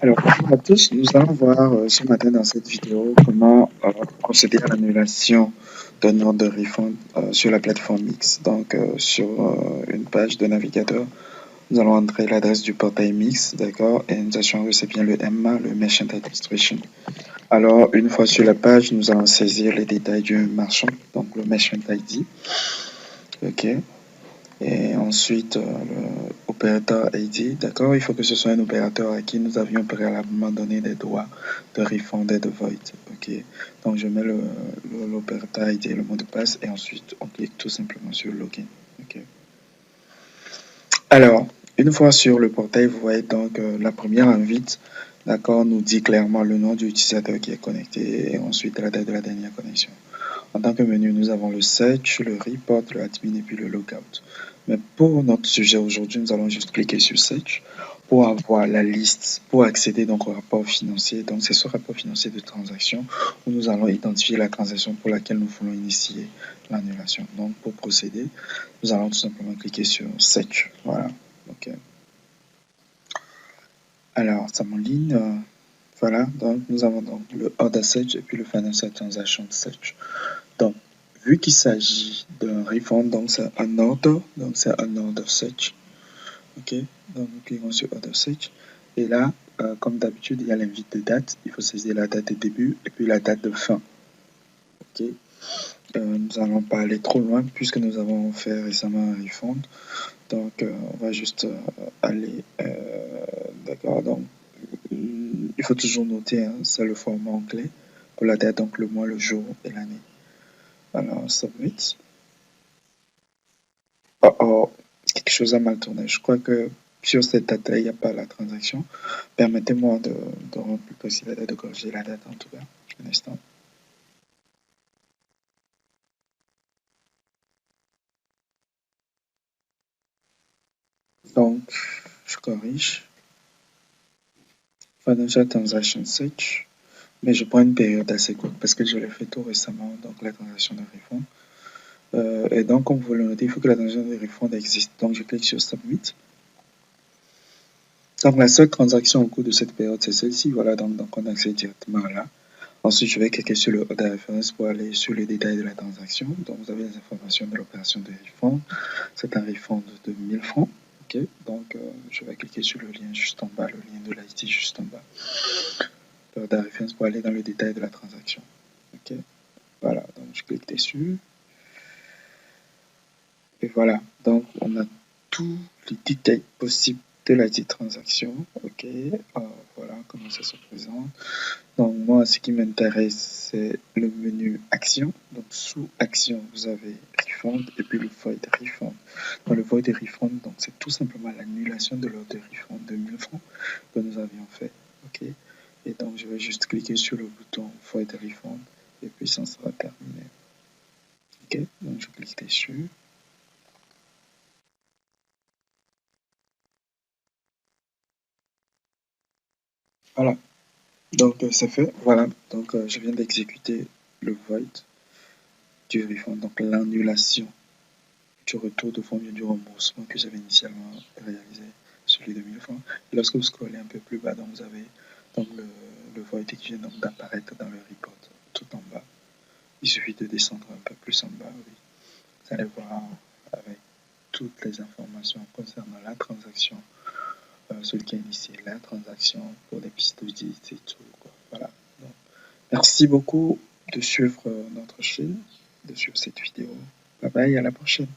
Alors, bonjour à tous, nous allons voir ce matin dans cette vidéo comment procéder à l'annulation d'un ordre de refund sur la plateforme Mix. Donc, sur une page de navigateur, nous allons entrer l'adresse du portail Mix, d'accord, et nous assurons que c'est bien le MA, le Merchant Administration. Alors, une fois sur la page, nous allons saisir les détails du marchand, donc le Merchant ID, ok. Et ensuite, l'opérateur ID, d'accord, il faut que ce soit un opérateur à qui nous avions préalablement donné des droits de refund et de void, ok. Donc, je mets l'opérateur ID et le mot de passe et ensuite, on clique tout simplement sur Login, ok. Alors, une fois sur le portail, vous voyez donc la première invite, d'accord, nous dit clairement le nom de l'utilisateur qui est connecté et ensuite la date de la dernière connexion. En tant que menu, nous avons le search, le report, le admin et puis le logout. Mais pour notre sujet aujourd'hui, nous allons juste cliquer sur search pour avoir la liste, pour accéder donc au rapport financier. Donc c'est ce rapport financier de transaction où nous allons identifier la transaction pour laquelle nous voulons initier l'annulation. Donc pour procéder, nous allons tout simplement cliquer sur search. Voilà. Ok. Alors ça m'enligne. Voilà. Donc nous avons donc le order search et puis le financial transaction search. Donc vu qu'il s'agit d'un refund, donc c'est un order, donc c'est un order search. Ok, donc nous cliquons sur order search. Et là, comme d'habitude, il y a l'invite de date. Il faut saisir la date de début et puis la date de fin. Ok, nous allons pas aller trop loin puisque nous avons fait récemment un refund. Donc, on va juste aller. D'accord, donc il faut toujours noter, hein, c'est le format anglais pour la date, donc le mois, le jour et l'année. Alors, submit. Oh, oh, quelque chose a mal tourné. Je crois que sur cette date-là, il n'y a pas la transaction. Permettez-moi de rendre plus précis la date, de corriger la date en tout cas. Un instant. Donc, je corrige. Financial Transaction Search. Mais je prends une période assez courte parce que je l'ai fait tout récemment, donc la transaction de refund. Et donc, comme vous le notez, il faut que la transaction de refund existe. Donc, je clique sur Submit. Donc, la seule transaction au cours de cette période, c'est celle-ci. Voilà, donc on accède directement là. Ensuite, je vais cliquer sur le order reference pour aller sur les détails de la transaction. Donc, vous avez les informations de l'opération de refund. C'est un refund de 1000 francs. Ok, donc je vais cliquer sur le lien juste en bas, le lien de l'IT juste en bas. L'order reference pour aller dans le détail de la transaction. Ok, voilà, donc je clique dessus. Et voilà, donc on a tous les détails possibles de la transaction. Ok, voilà comment ça se présente. Donc moi, ce qui m'intéresse, c'est le menu Action. Donc sous Action, vous avez Refund et puis le Void Refund. Dans le Void Refund, donc c'est tout simplement l'annulation de l'ordre de refund de 1000 francs que nous avions fait. Ok. Et donc je vais juste cliquer sur le bouton Void Refund et puis ça sera terminé. Ok. Donc je clique dessus. Voilà. Donc c'est fait. Voilà. Donc je viens d'exécuter le Void du refund, donc l'annulation du retour de fonds du remboursement que j'avais initialement réalisé, celui de 1000 francs. Et lorsque vous scrollez un peu plus bas, donc vous avez donc le void qui vient donc d'apparaître dans le report tout en bas. Il suffit de descendre un peu plus en bas, oui. Vous allez voir avec toutes les informations concernant la transaction, celui qui a initié la transaction pour des pistes d'audit et tout, quoi. Voilà. Donc, merci beaucoup de suivre notre chaîne, de suivre cette vidéo. Bye bye, à la prochaine.